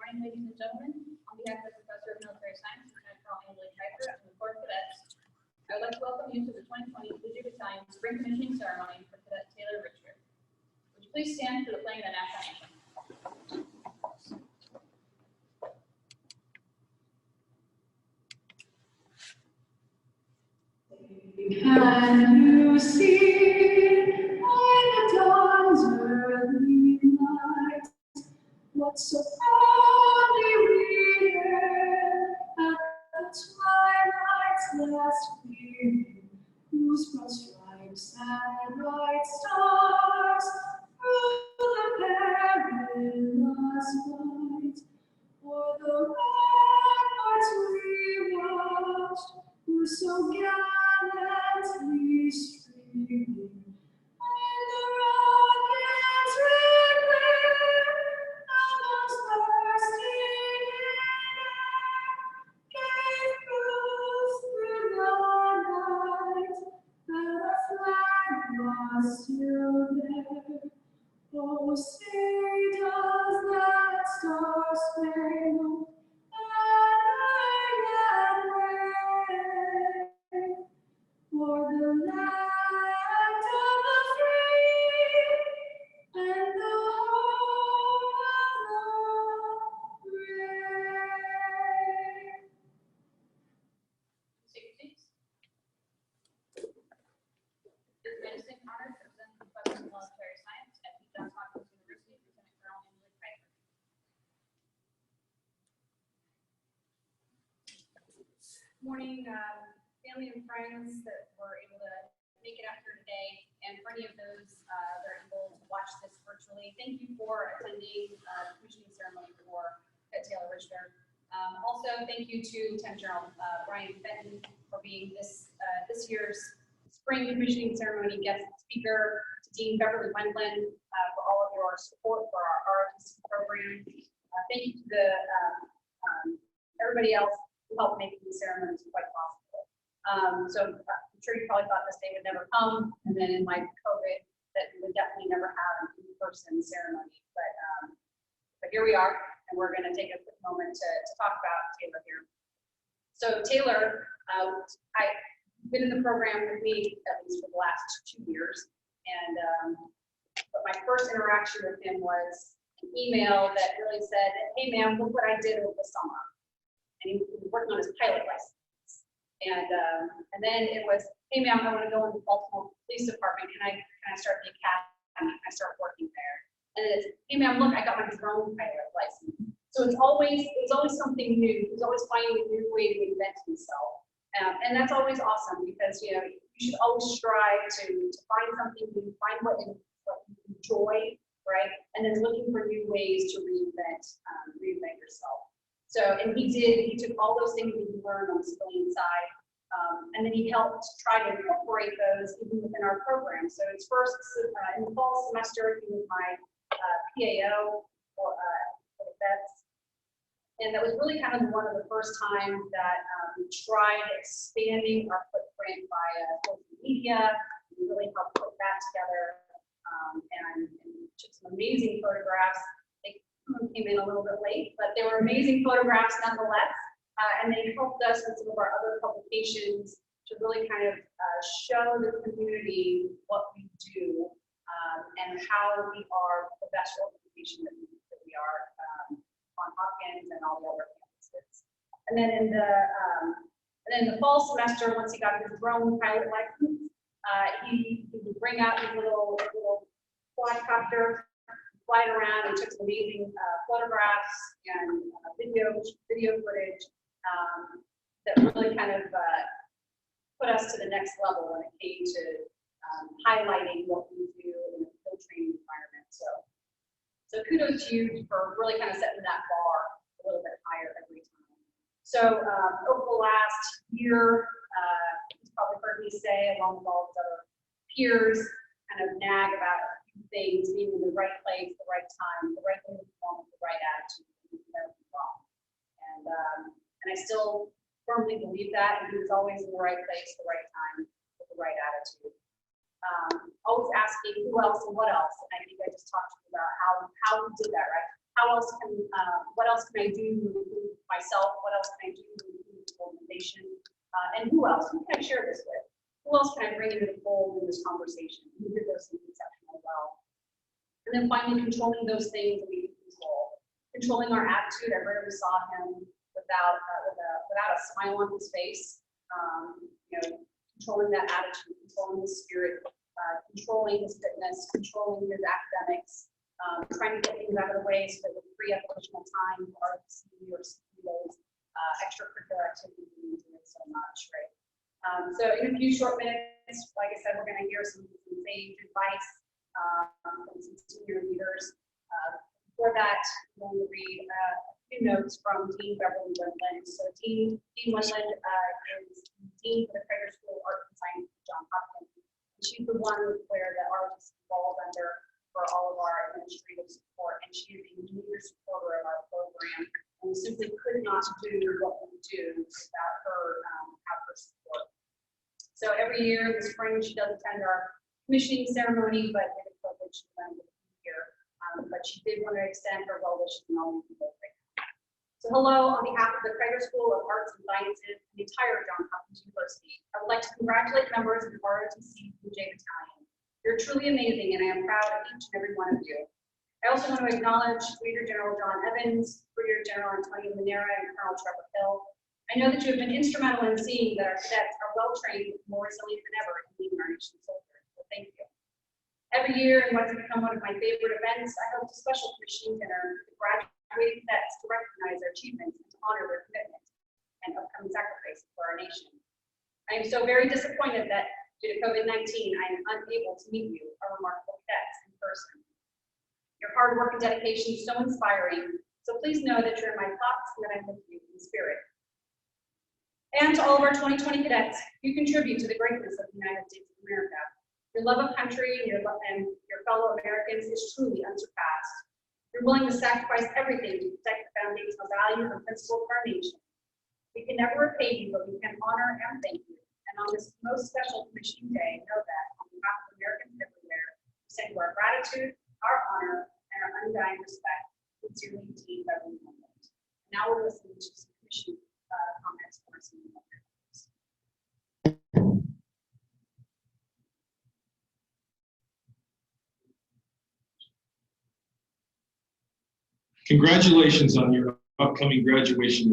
morning, ladies and gentlemen. On behalf of the Professor of Military Science, Lieutenant Colonel LT Richter, and the Corps of Cadets, I would like to welcome you to the 2020 Legion Battalion Spring Commissioning Ceremony for Cadet Taylor Richter. Would you please stand for the playing of the national anthem? Can you see by the dawn's early light what so fondly we heard at the twilight's last gleaming, whose broad stripes and bright stars through the perilous fight o'er the ramparts we watched, who so gallantly streaming, and the rocket's red glare those bursting in air gave proof through the night that our flag was still there. Oh, say does that star-spangled for the land of the free and the home of the brave. This medicine honor presented the Professor of Military Science at Johns Hopkins University, Lieutenant Colonel LT Richter. Morning, family and friends that were able to make it out here today, and for any of those that are able to watch this virtually, thank you for attending the commissioning ceremony for Cadet Taylor Richter. Also, thank you to Lieutenant General Brian Fenton for being this year's spring commissioning ceremony guest speaker, to Dean Beverly Wendland for all of your support for our ROTC program. Thank you to the everybody else who helped make these ceremonies quite possible. So I'm sure you probably thought this day would never come, and then in like COVID, that we would definitely never have an in-person ceremony. But here we are, and we're going to take a quick moment to talk about Taylor here. So Taylor, I've been in the program with me at least for the last 2 years, and but my first interaction with him was an email that really said, "Hey, ma'am, look what I did over the summer." And he was working on his pilot license. And then it was, "Hey, ma'am, I want to go into the Baltimore Police Department. Can I start the academy? Can I start working there?" And then it's, "Hey, ma'am, look, I got my drone pilot license." So it's always something new. He's always finding a new way to invent himself. And that's always awesome, because you should always strive to find something new, find what you enjoy, right? And then looking for new ways to reinvent yourself. So, and he took all those things that he learned on the civilian side, and then he helped try to incorporate those even within our program. So his first, in the fall semester, he was my PAO for the vets. And that was really kind of one of the first times that we tried expanding our footprint via social media. We really helped put that together, and took some amazing photographs. They came in a little bit late, but they were amazing photographs nonetheless. And they helped us with some of our other publications to really kind of show the community what we do, and how we are the best organization that we are on Hopkins and all the other campuses. And then in the fall semester, once he got his drone pilot license, he would bring out his little quadcopter, fly it around, and took some amazing photographs and video footage that really kind of put us to the next level when it came to highlighting what we do in a field training environment. So kudos to you for really kind of setting that bar a little bit higher every time. So over the last year, you've probably heard me say, along with all of other peers, kind of nag about a few things, being in the right place, the right time, the right uniform, the right attitude, never be wrong. And I still firmly believe that, and he was always in the right place, the right time, with the right attitude. Always asking who else and what else, and I think I just talked to you about how we did that, right? what else can I do myself? What else can I do in the organization? And who else? Who can I share this with? Who else can I bring into the fold in this conversation? Who did those things exceptionally well? And then finally, controlling those things that we can control. Controlling our attitude. I rarely saw him without a smile on his face. Controlling that attitude, controlling his spirit, controlling his fitness, controlling his academics, trying to get things out of the way so that we free up additional time for RTC or those extracurricular activities we do so much, right? So in a few short minutes, like I said, we're going to hear some sage advice from some senior leaders. Before that, I'm going to read a few notes from Dean Beverly Wendland. So Dean Wendland is Dean for the Prager School of Art and Science at Johns Hopkins. She's the one where the RTC falls under for all of our administrative support, and she is a major supporter of our program. And we simply could not do what we do without her support. So every year in the spring, she does attend our commissioning ceremony, but it is privileged to be here. But she did want to extend her well wishes and all of you right now. So hello, on behalf of the Prager School of Arts and Sciences and the entire Johns Hopkins University, I would like to congratulate members of the ROTC J Battalion. You're truly amazing, and I am proud of each and every one of you. I also want to acknowledge Brigadier General John Evans, Brigadier General Antonio Manera, and Colonel Trevor Hill. I know that you have been instrumental in seeing that our cadets are well trained and more resilient than ever in leading our nation's soldiers. So thank you. Every year, and what's become one of my favorite events, I host a special commissioning dinner with graduating cadets to recognize their achievements and to honor their commitment and upcoming sacrifices for our nation. I am so very disappointed that due to COVID-19, I am unable to meet you, our remarkable cadets, in person. Your hard work and dedication is so inspiring, so please know that you're in my thoughts and that I'm with you in spirit. And to all of our 2020 cadets, you contribute to the greatness of the United States of America. Your love of country and your fellow Americans is truly unsurpassed. You're willing to sacrifice everything to protect the foundational values and principles of our nation. We can never repay you, but we can honor and thank you. And on this most special commissioning day, know that on behalf of Americans everywhere, we send you our gratitude, our honor, and our undying respect. Sincerely, Dean Beverly Wendland. Now we're listening to some commission comments from our senior members. Congratulations on your upcoming graduation.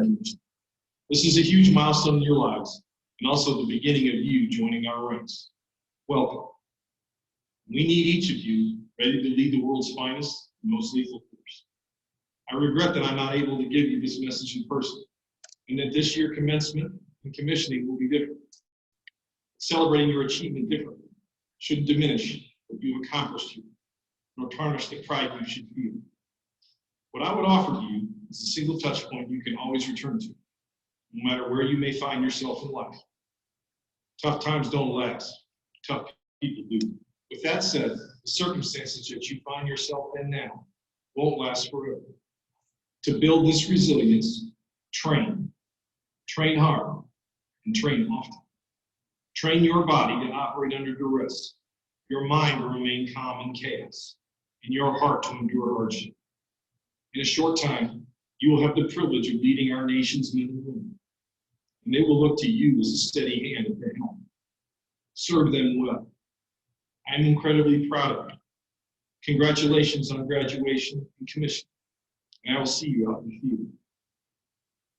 This is a huge milestone in your lives, and also the beginning of you joining our ranks. Welcome. We need each of you ready to lead the world's finest and most lethal force. I regret that I'm not able to give you this message in person, and that this year commencement and commissioning will be different. Celebrating your achievement differently shouldn't diminish what you've accomplished here, nor tarnish the pride you should feel. What I would offer to you is a single touch point you can always return to, no matter where you may find yourself in life. Tough times don't last, tough people do. With that said, the circumstances that you find yourself in now won't last forever. To build this resilience, train hard, and train often. Train your body to operate under duress, your mind to remain calm in chaos, and your heart to endure hardship. In a short time, you will have the privilege of leading our nation's men and women, and they will look to you as a steady hand at their helm. Serve them well. I'm incredibly proud of you. Congratulations on graduation and commission, and I will see you out in the field.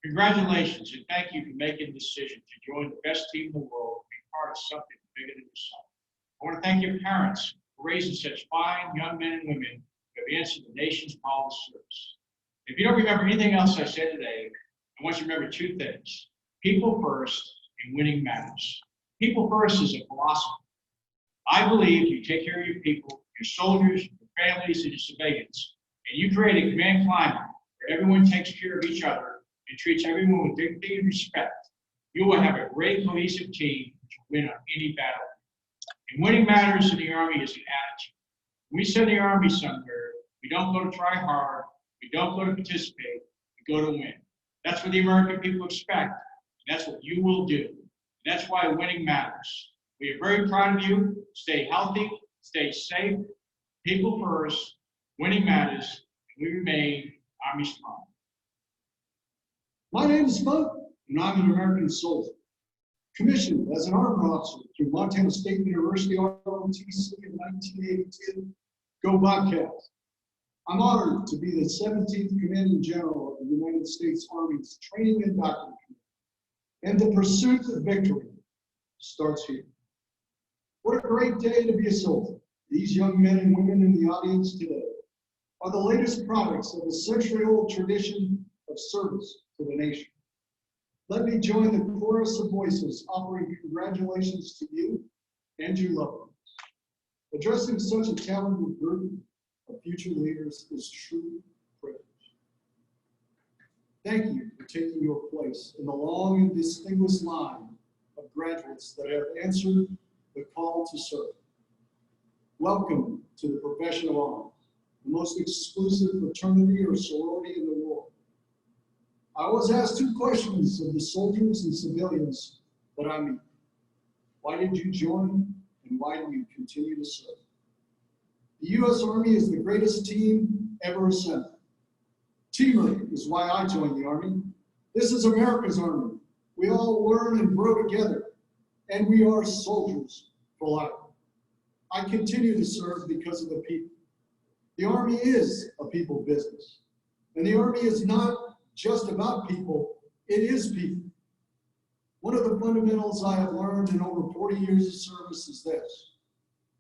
Congratulations, and thank you for making the decision to join the best team in the world and be part of something bigger than yourself. I want to thank your parents for raising such fine young men and women who have answered the nation's call to service. If you don't remember anything else I said today, I want you to remember two things: people first and winning matters. People first is a philosophy. I believe you take care of your people, your soldiers, your families, and your civilians, and you create a command climate where everyone takes care of each other and treats everyone with dignity and respect. You will have a great cohesive team to win on any battle. And winning matters in the Army is an attitude. When we send the Army somewhere, we don't go to try hard, we don't go to participate, we go to win. That's what the American people expect, and that's what you will do. And that's why winning matters. We are very proud of you. Stay healthy, stay safe, people first, winning matters, and we remain Army strong. My name is Spud, and I'm an American soldier. Commissioned as an armor officer through Montana State University ROTC in 1982, go Bobcats. I'm honored to be the 17th Commanding General of the United States Army's Training and Doctrine Committee. And the pursuit of victory starts here. What a great day to be a soldier. These young men and women in the audience today are the latest products of a century-old tradition of service to the nation. Let me join the chorus of voices offering congratulations to you and your loved ones. Addressing such a talented group of future leaders is true privilege. Thank you for taking your place in the long and distinguished line of graduates that have answered the call to serve. Welcome to the profession of arms, the most exclusive fraternity or sorority in the world. I was asked two questions of the soldiers and civilians that I meet. Why did you join, and why do you continue to serve? The U.S. Army is the greatest team ever assembled. Teamwork is why I joined the Army. This is America's Army. We all learn and grow together, and we are soldiers for life. I continue to serve because of the people. The Army is a people business, and the Army is not just about people, it is people. One of the fundamentals I have learned in over 40 years of service is this: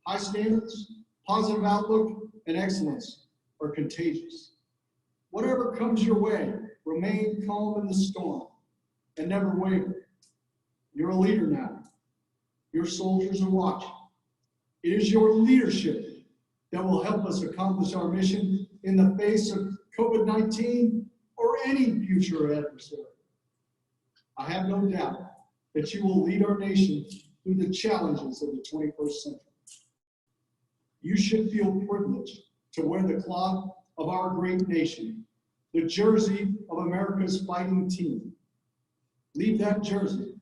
high standards, positive outlook, and excellence are contagious. Whatever comes your way, remain calm in the storm and never waver. You're a leader now. Your soldiers are watching. It is your leadership that will help us accomplish our mission in the face of COVID-19 or any future adversary. I have no doubt that you will lead our nation through the challenges of the 21st century. You should feel privileged to wear the cloth of our great nation, the jersey of America's fighting team. Leave that jersey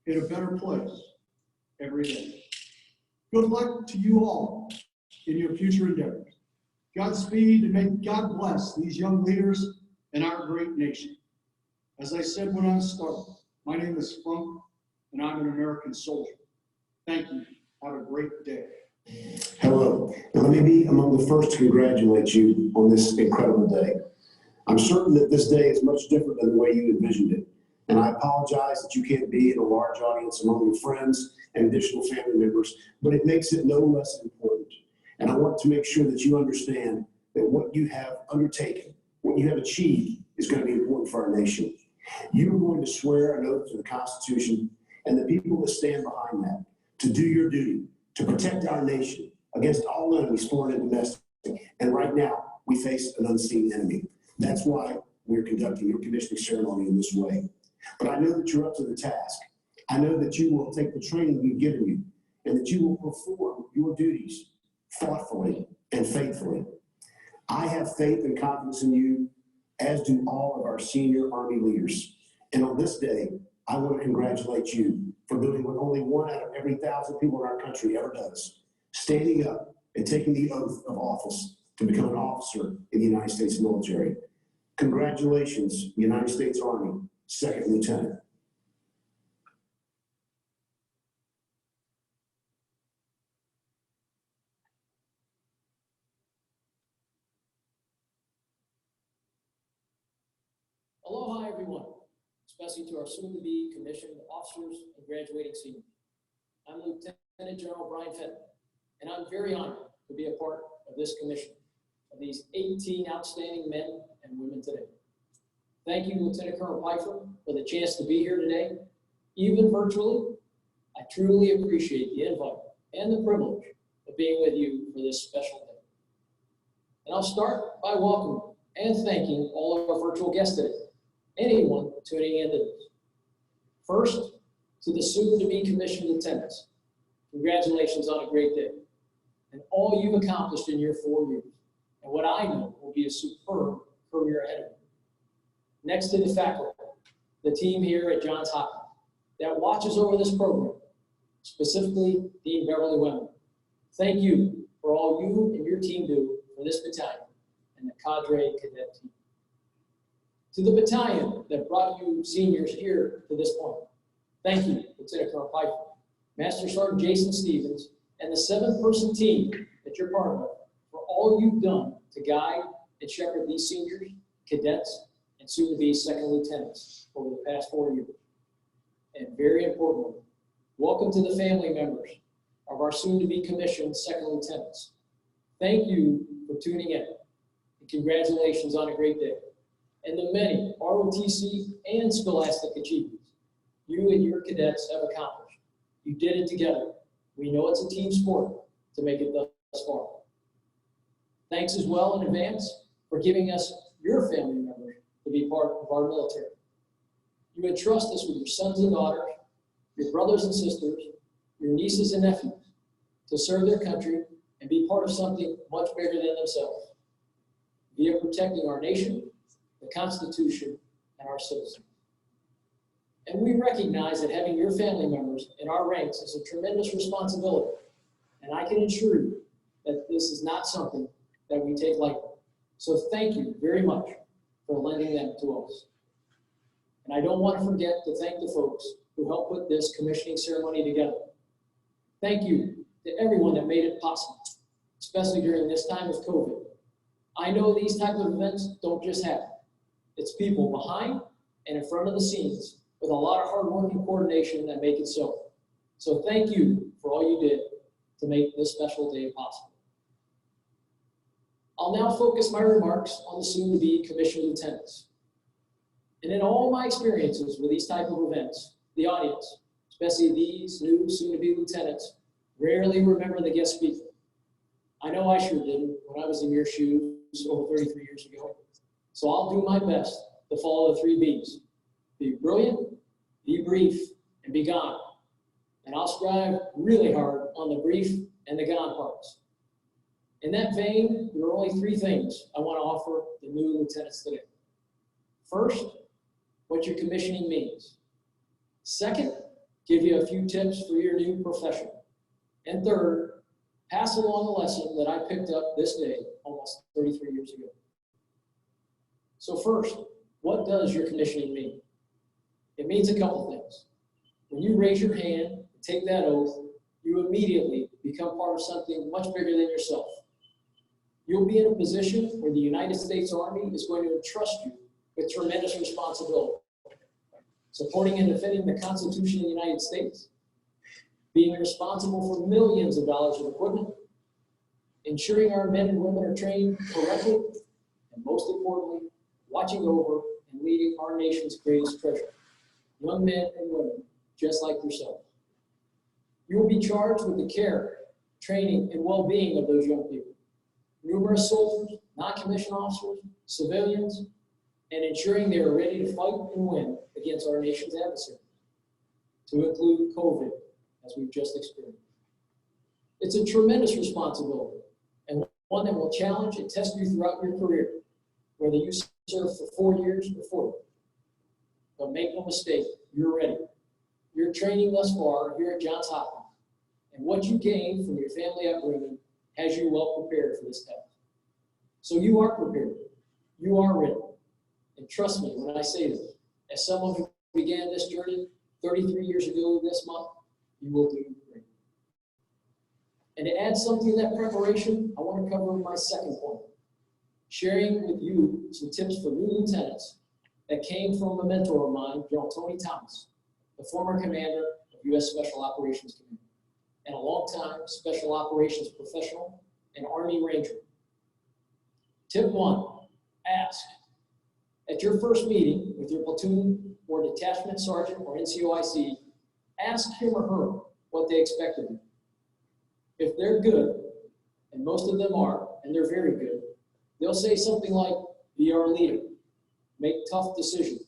in a better place every day. Good luck to you all in your future endeavors. Godspeed, and may God bless these young leaders and our great nation. As I said when I started, my name is Funk, and I'm an American soldier. Thank you. Have a great day. Hello, and let me be among the first to congratulate you on this incredible day. I'm certain that this day is much different than the way you envisioned it, and I apologize that you can't be in a large audience among your friends and additional family members, but it makes it no less important. And I want to make sure that you understand that what you have undertaken, what you have achieved, is going to be important for our nation. You are going to swear an oath to the Constitution and the people that stand behind that, to do your duty, to protect our nation against all enemies, foreign and domestic. And right now, we face an unseen enemy. That's why we're conducting your commissioning ceremony in this way. But I know that you're up to the task. I know that you will take the training we've given you and that you will perform your duties thoughtfully and faithfully. I have faith and confidence in you, as do all of our senior Army leaders. And on this day, I want to congratulate you for doing what only 1 out of every 1,000 people in our country ever does: standing up and taking the oath of office to become an officer in the United States military. Congratulations, United States Army, Second Lieutenant. Aloha, everyone, especially to our soon-to-be commissioned officers and graduating seniors. I'm Lieutenant General Brian Fenton, and I'm very honored to be a part of this commission of these 18 outstanding men and women today. Thank you, Lieutenant Colonel Pfeiffer, for the chance to be here today, even virtually. I truly appreciate the invite and the privilege of being with you for this special day. And I'll start by welcoming and thanking all of our virtual guests today, anyone tuning into this. First, to the soon-to-be commissioned lieutenants, congratulations on a great day and all you've accomplished in your 4 years, and what I know will be a superb career ahead of you. Next to the faculty, the team here at Johns Hopkins that watches over this program, specifically Dean Beverly Wemmer. Thank you for all you and your team do for this battalion and and the cadre cadet team. To the battalion that brought you seniors here to this point, thank you, Lieutenant Colonel Piper, Master Sergeant Jason Stevens, and the 7-person team that you're part of for all you've done to guide and shepherd these seniors, cadets, and soon-to-be second lieutenants over the past 4 years. And very importantly, welcome to the family members of our soon-to-be commissioned second lieutenants. Thank you for tuning in, and congratulations on a great day. And the many ROTC and scholastic achievements you and your cadets have accomplished. You did it together. We know it's a team sport to make it thus far. Thanks as well in advance for giving us your family members to be part of our military. You entrust us with your sons and daughters, your brothers and sisters, your nieces and nephews to serve their country and be part of something much bigger than themselves, via protecting our nation, the Constitution, and our citizens. And we recognize that having your family members in our ranks is a tremendous responsibility. And I can assure you that this is not something that we take lightly. So thank you very much for lending them to us. And I don't want to forget to thank the folks who helped put this commissioning ceremony together. Thank you to everyone that made it possible, especially during this time of COVID. I know these type of events don't just happen. It's people behind and in front of the scenes with a lot of hard work and coordination that make it so. So thank you for all you did to make this special day possible. I'll now focus my remarks on the soon-to-be commissioned lieutenants. And in all my experiences with these type of events, the audience, especially these new soon-to-be lieutenants, rarely remember the guest speaker. I know I sure didn't when I was in your shoes over 33 years ago. So I'll do my best to follow the 3 B's. Be brilliant, be brief, and be gone. And I'll strive really hard on the brief and the gone parts. In that vein, there are only 3 things I want to offer the new lieutenants today. First, what your commissioning means. Second, give you a few tips for your new profession. And third, pass along a lesson that I picked up this day almost 33 years ago. So first, what does your commissioning mean? It means a couple things. When you raise your hand and take that oath, you immediately become part of something much bigger than yourself. You'll be in a position where the United States Army is going to entrust you with tremendous responsibility. Supporting and defending the Constitution of the United States, being responsible for millions of dollars of equipment, ensuring our men and women are trained correctly, and most importantly, watching over and leading our nation's greatest treasure, young men and women just like yourself. You will be charged with the care, training, and well-being of those young people. Numerous soldiers, non-commissioned officers, civilians, and ensuring they are ready to fight and win against our nation's adversaries, to include COVID, as we've just experienced. It's a tremendous responsibility, and one that will challenge and test you throughout your career, whether you serve for 4 years or 40. But make no mistake, you're ready. Your training thus far here at Johns Hopkins, and what you gained from your family upbringing has you well prepared for this test. So you are prepared. You are ready. And trust me when I say this, as someone who began this journey 33 years ago this month, you will do great. And to add something to that preparation, I want to cover my second point, sharing with you some tips for new lieutenants that came from a mentor of mine, General Tony Thomas, the former commander of U.S. Special Operations Command, and a longtime special operations professional and Army Ranger. Tip 1, ask. At your first meeting with your platoon or detachment sergeant or NCOIC, ask him or her what they expect of you. If they're good, and most of them are, and they're very good, they'll say something like, be our leader, make tough decisions.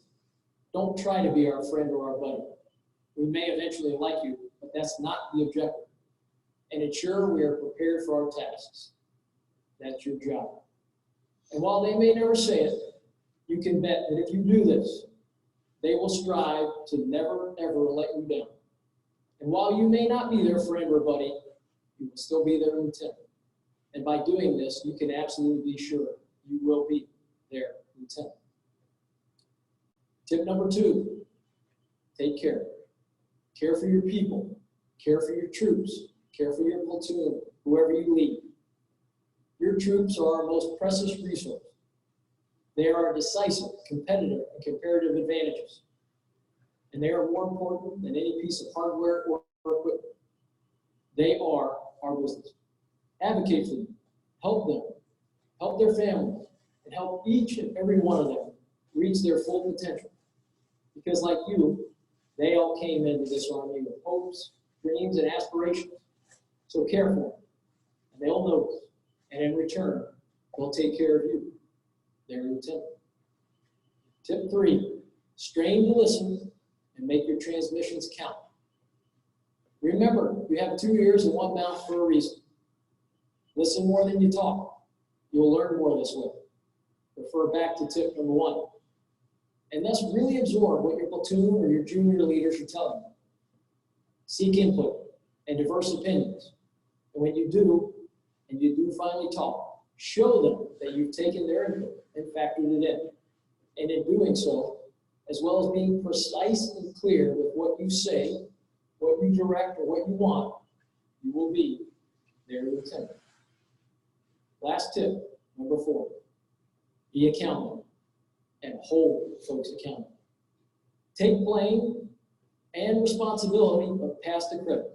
Don't try to be our friend or our buddy. We may eventually like you, but that's not the objective. And ensure we are prepared for our tasks. That's your job. And while they may never say it, you can bet that if you do this, they will strive to never, ever let you down. And while you may not be their friend or buddy, you will still be their lieutenant. And by doing this, you can absolutely be sure you will be their lieutenant. Tip number 2, take care. Care for your people, care for your troops, care for your platoon, whoever you lead. Your troops are our most precious resource. They are our decisive, competitive, and comparative advantages. And they are more important than any piece of hardware or equipment. They are our business. Advocate for them, help their families, and help each and every one of them reach their full potential. Because like you, they all came into this Army with hopes, dreams, and aspirations. So care for them, and they'll notice. And in return, they'll take care of you, their lieutenant. Tip 3, strain to listen and make your transmissions count. Remember, you have 2 ears and 1 mouth for a reason. Listen more than you talk. You'll learn more this way. Refer back to tip number 1. And thus really absorb what your platoon or your junior leaders are telling you. Seek input and diverse opinions. And when you do, and you do finally talk, show them that you've taken their input and factored it in. And in doing so, as well as being precise and clear with what you say, what you direct, or what you want, you will be their lieutenant. Last tip, number 4, be accountable and hold folks accountable. Take blame and responsibility, but pass the credit.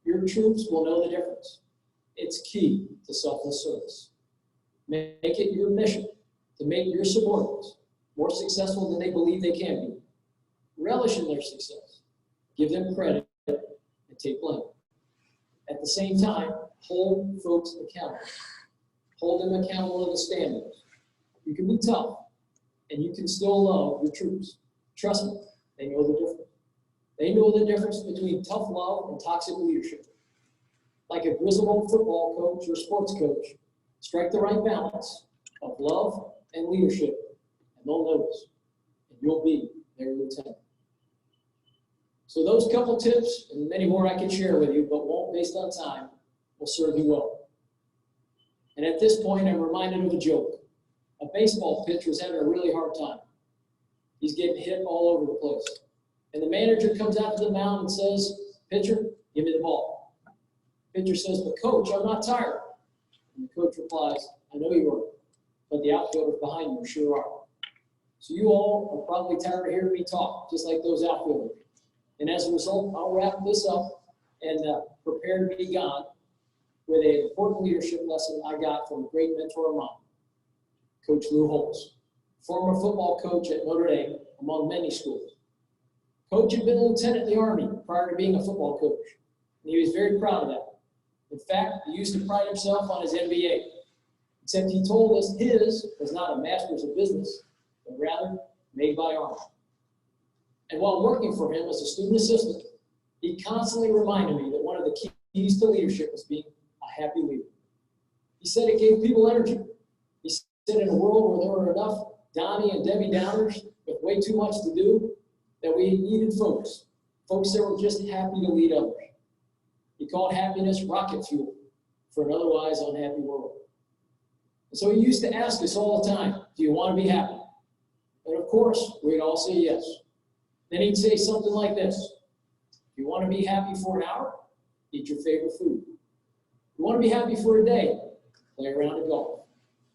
Your troops will know the difference. It's key to selfless service. Make it your mission to make your subordinates more successful than they believe they can be. Relish in their success. Give them credit and take blame. At the same time, hold folks accountable. Hold them accountable to the standards. You can be tough, and you can still love your troops. Trust me, they know the difference. They know the difference between tough love and toxic leadership. Like a grizzled old football coach or sports coach, strike the right balance of love and leadership, and they'll notice, and you'll be their lieutenant. So those couple tips, and many more I could share with you, but won't based on time, will serve you well. And at this point, I'm reminded of a joke. A baseball pitcher was having a really hard time. He's getting hit all over the place. And the manager comes out to the mound and says, "Pitcher, give me the ball." Pitcher says, "But coach, I'm not tired." And the coach replies, "I know you are, but the outfielders behind you sure are." So you all are probably tired of hearing me talk, just like those outfielders. And as a result, I'll wrap this up and prepare to be gone with an important leadership lesson I got from a great mentor of mine, Coach Lou Holtz, former football coach at Notre Dame, among many schools. Coach had been a lieutenant in the Army prior to being a football coach, and he was very proud of that. In fact, he used to pride himself on his MBA, except he told us his was not a master's of business, but rather made by Army. And while working for him as a student assistant, he constantly reminded me that one of the keys to leadership was being a happy leader. He said it gave people energy. He said in a world where there were enough Donnie and Debbie Downers with way too much to do, that we needed folks that were just happy to lead others. He called happiness rocket fuel for an otherwise unhappy world. And so he used to ask us all the time, "Do you want to be happy?" And of course, we'd all say yes. Then he'd say something like this: "If you want to be happy for an hour, eat your favorite food. If you want to be happy for a day, play around at golf.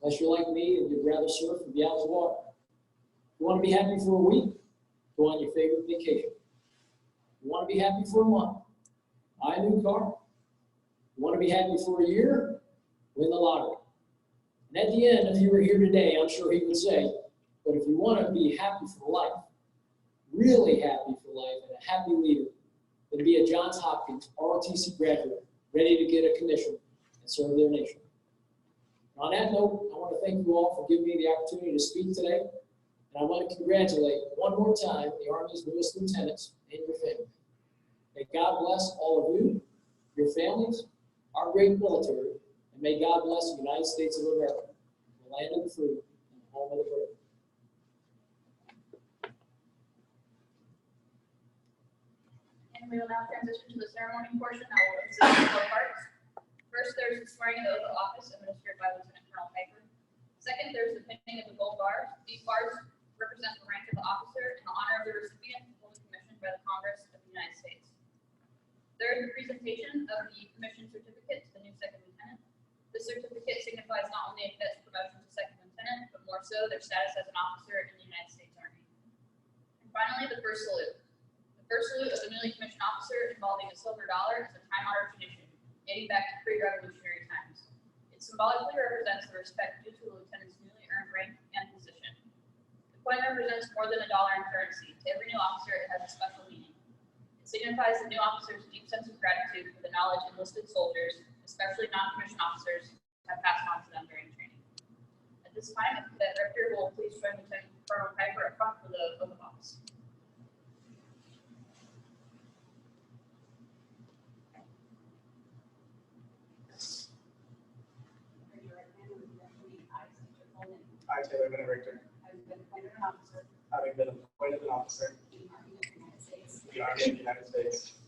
Unless you're like me and you'd rather surf and be out in the water. If you want to be happy for a week, go on your favorite vacation. If you want to be happy for a month, buy a new car. If you want to be happy for a year, win the lottery." And at the end, if you were here today, I'm sure he would say, "But if you want to be happy for life, really happy for life, and a happy leader, then be a Johns Hopkins ROTC graduate, ready to get a commission and serve their nation." And on that note, I want to thank you all for giving me the opportunity to speak today. And I want to congratulate one more time the Army's newest lieutenants and your families. May God bless all of you, your families, our great military, and may God bless the United States of America, the land of the free and the home of the brave. And we will now transition to the ceremony portion. I will consist of 4 parts. First, there's the swearing in the oath of office administered by Lieutenant Colonel Piper. Second, there's the pinning of the gold bars. These bars represent the rank of the officer and the honor of the recipient who was commissioned by the Congress of the United States. Third, the presentation of the commission certificate to the new second lieutenant. This certificate signifies not only a cadet's promotion to second lieutenant, but more so their status as an officer in the United States Army. And finally, the first salute. The first salute of the newly commissioned officer involving a silver dollar is a time-honored tradition dating back to pre-revolutionary times. It symbolically represents the respect due to the lieutenant's newly earned rank and position. The coin represents more than $1 in currency. To every new officer, it has a special meaning. It signifies the new officer's deep sense of gratitude for the knowledge enlisted soldiers, especially non-commissioned officers, have passed on to them during training. At this time, if Cadet Richter will please join Lieutenant Colonel Piper up front for the oath of office. Raise your right hand and repeat after me. I state your full name. I, Taylor Richter, Having been appointed an officer having been appointed an officer in the Army of the United States, in the Army of the United States,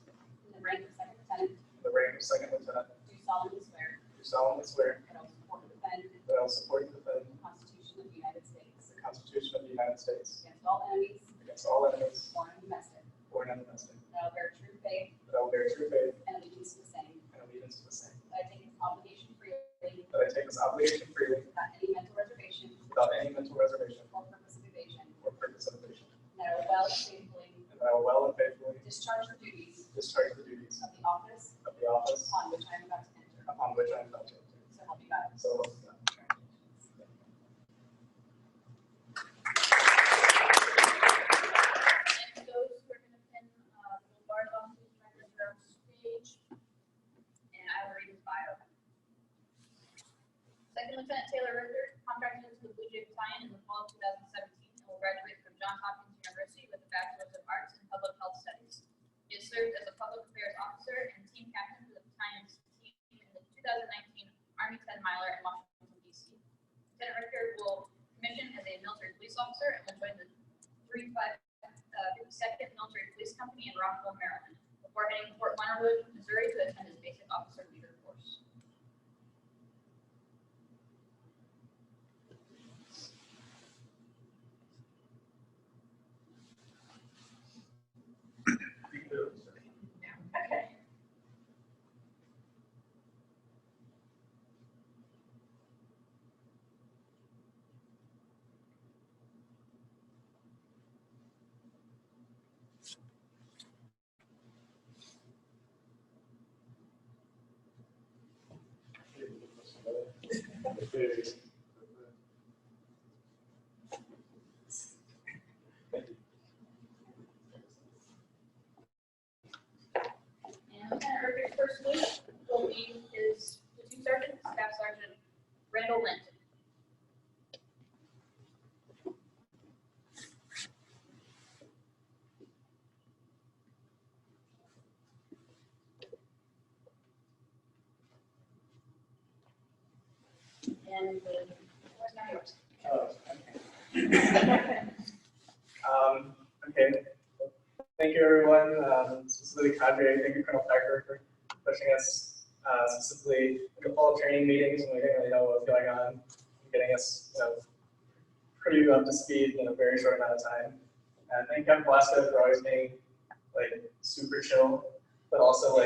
in the rank of second lieutenant, in the rank of second lieutenant, do solemnly swear do solemnly swear that I will support and defend that I will support and defend the Constitution of the United States the Constitution of the United States against all enemies, against all enemies, foreign and domestic, foreign and domestic, that I will bear true faith that I will bear true faith and allegiance to the same, and allegiance to the same, that I take this obligation freely that I take this obligation freely without any mental reservation without any mental reservation or purpose of evasion, or purpose of evasion, and that I will well and faithfully and that I will well and faithfully discharge the duties discharge the duties of the office of the office upon which I am about to enter. upon which I am about to enter. So help me God. So help me God. Next, those who are going to pin the gold bars on the stage, and I will read his bio. Second Lieutenant Taylor Richter contracted into the Blue Jay Battalion in the fall of 2017 and will graduate from Johns Hopkins University with a Bachelor's of Arts in Public Health Studies. He has served as a Public Affairs Officer and team captain for the battalion's team in the 2019 Army 10 Miler in Washington, D.C. Lieutenant Richter will commission as a military police officer and will join the 52nd Military Police Company in Rockville, Maryland, before heading to Fort Leonard Wood, Missouri to attend his basic officer leader course. Okay. And Lieutenant Richter's first salute will be his platoon sergeant, Staff Sergeant Randall Linton. And where's now yours? Okay. Thank you, everyone. Specifically, Cadre. Thank you, Colonel Piper, for pushing us specifically in the fall training meetings when we didn't really know what was going on, getting us, pretty up to speed in a very short amount of time. And thank Captain Velasquez for always being super chill, but also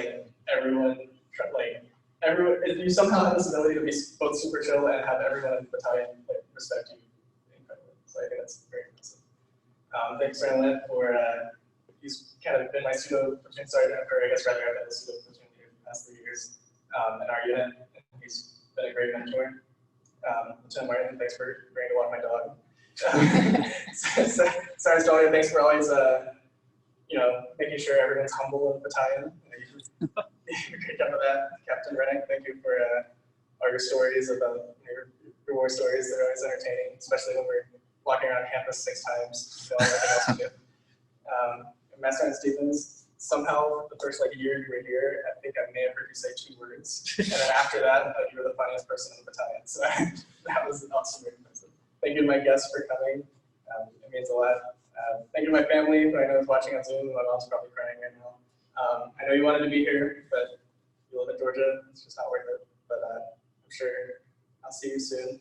everyone, if you somehow have this ability to be both super chill and have everyone in the battalion respect you incredibly. So I think that's very impressive. Thanks, Randall, for he's kind of been my pseudo platoon sergeant, or I guess rather I've been the pseudo platoon leader for the past 3 years in our unit. He's been a great mentor. Lieutenant Martin, thanks for bringing to walk my dog. Sergeant Stoller, thanks for always making sure everyone's humble in the battalion. You did a great job of that. Captain Rennick, thank you for all your stories about your war stories. They're always entertaining, especially when we're walking around campus 6 times. Everything else to do. Master Sergeant Stevens, somehow the first year you were here, I think I may have heard you say 2 words, and then after that, you were the funniest person in the battalion. So that was also very impressive. Thank you to my guests for coming. It means a lot. Thank you to my family, who I know is watching on Zoom. My mom's probably crying right now. I know you wanted to be here, but you live in Georgia. It's just not worth it. But I'm sure I'll see you soon.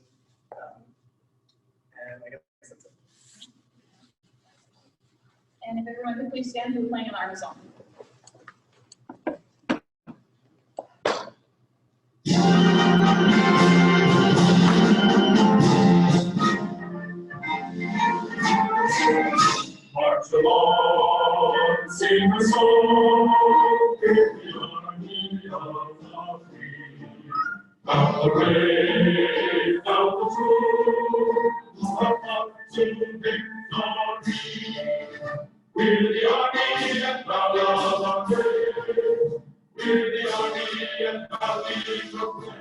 And if everyone could please stand, we'll be playing an Army song. March along, sing a song, in the army of the free. Down the way, down the road, up to victory. We're the army and proud of our day. We're the army and proud we proclaim.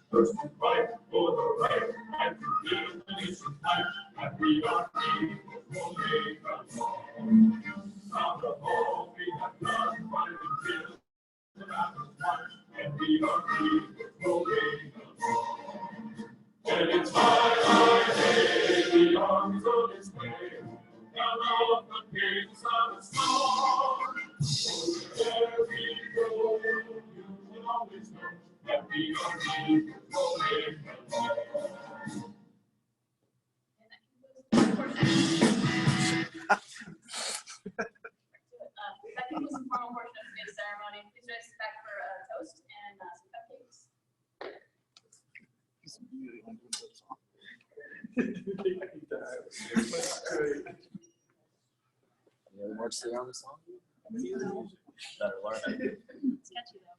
First to fight for the right and to build the nation's might. And we are free, will make us strong. Round the hall we have done fighting till the battle's won. And we are free, will make us strong. And it's my day, the army's on its way. Down off the gates of the storm. Wherever we go, you will always know that we are free, will make us strong. That concludes the formal portion of today's ceremony. Please rise back for a toast and some cupcakes. Any other words to the Army song? Better learn it. It's catchy though.